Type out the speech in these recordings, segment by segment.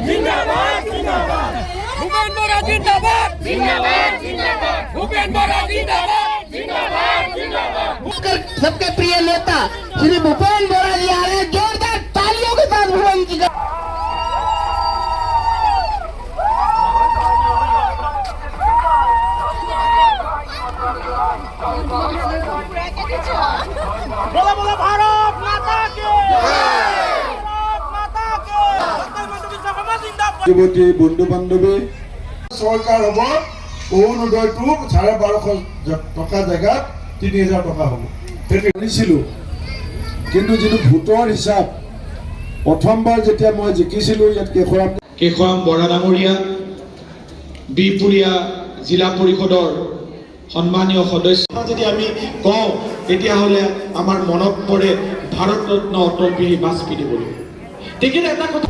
জিন্দাবাদ জিন্দাবাদ ভূপেন বরা জিন্দাবাদ জিন্দাবাদ জিন্দাবাদ ভূপেন বরা জিন্দাবাদ जिंदाबाद जिंदाबाद सबके प्रिय नेता श्री भूपेन बोरा जी आ रहे हैं जोरदार तालियों के साथ भुवन जी का बोला बोला भारत माता के भारत माता के যুৱতী বন্ধু বান্ধৱী চৰকাৰ হ'ব অৰুণোদয়টো 1250 টকা জেগাত 3000 টকা হ'ব সেইটো আনিছিলোঁ কিন্তু যিটো ভোটৰ হিচাপ প্ৰথমবাৰ যেতিয়া মই জিকিছিলোঁ ইয়াত কেশৰাম বৰা ডাঙৰীয়া বিপুৰীয়া জিলা পৰিষদৰ সন্মানীয় সদস্য যদি আমি কওঁ তেতিয়াহ'লে আমাৰ মনত পৰে ভাৰত ৰত্ন অটল বিহাৰী বাজপেয়ী বুলি তেখেতে এটা কথা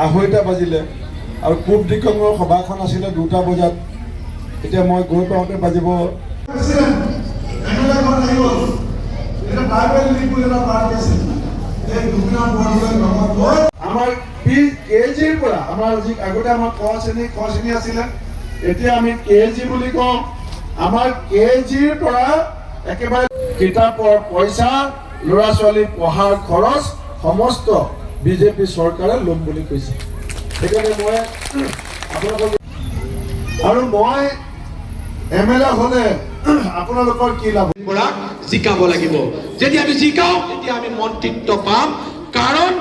আঢ়ৈটা বাজিলে আৰু পূব দিকঙৰ সভাখন আছিলে 2টা বজাত এতিয়া মই গৈ পাওঁতে বাজিব আমাৰ কেজিৰ পৰা আমাৰ আগতে আমাৰ ক শ্ৰেণী আছিলে এতিয়া আমি কেজি বুলি কওঁ আমাৰ কেজিৰ পৰা একেবাৰে কিতাপৰ পইচা ল'ৰা ছোৱালী পঢ়াৰ খৰচ সমস্ত বিজেপি চৰকাৰে ল'ম বুলি কৈছে সেইকাৰণে মই আপোনালোকক আৰু মই এমএলএ হ'লে আপোনালোকৰ কি লাভ পৰা জিকাব লাগিব যদি আমি জিকাওঁ তেতিয়া আমি মন্ত্ৰিত্ব পাম কাৰণ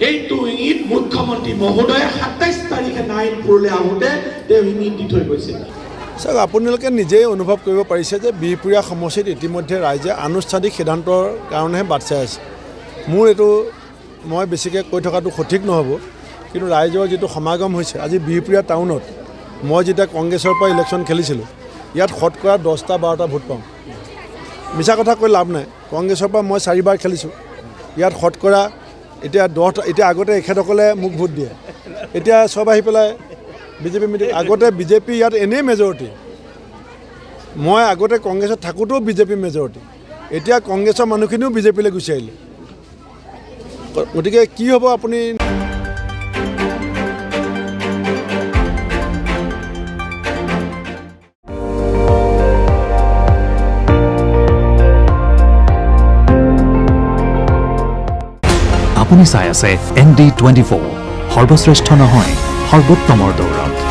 এইটো ইংগিত মুখ্যমন্ত্ৰী মহোদয়ে 27 তাৰিখে নাৰায়ণপুৰলৈ আহোঁতে তেওঁ ইংগিত দি থৈ গৈছিল চাওক আপোনালোকে নিজেই অনুভৱ কৰিব পাৰিছে যে বিহপুৰীয়া সমষ্টিত ইতিমধ্যে ৰাইজে আনুষ্ঠানিক সিদ্ধান্তৰ কাৰণেহে বাট চাই আছে মোৰ এইটো মই বেছিকৈ কৈ থকাটো সঠিক নহ'ব কিন্তু ৰাইজৰ যিটো সমাগম হৈছে আজি বিহপুৰীয়া টাউনত মই যেতিয়া কংগ্ৰেছৰ পৰা ইলেকশ্যন খেলিছিলোঁ ইয়াত শতকৰা 10টা 12টা ভোট পাওঁ মিছা কথা কৈ লাভ নাই কংগ্ৰেছৰ পৰা মই 4বাৰ খেলিছোঁ ইয়াত শতকৰা এতিয়া আগতে এখেতসকলে মোক ভোট দিয়ে এতিয়া চব আহি পেলাই বিজেপি মিটিং আগতে বিজেপি ইয়াত এনেই মেজৰিটি মই আগতে কংগ্ৰেছত থাকোঁতেও বিজেপি মেজৰিটি এতিয়া কংগ্ৰেছৰ মানুহখিনিও বিজেপিলৈ গুচি আহিলে গতিকে কি হ'ব আপুনি আপুনি চাই আছে ND24 সৰ্বশ্ৰেষ্ঠ নহয় সৰ্বোত্তমৰ দৌৰত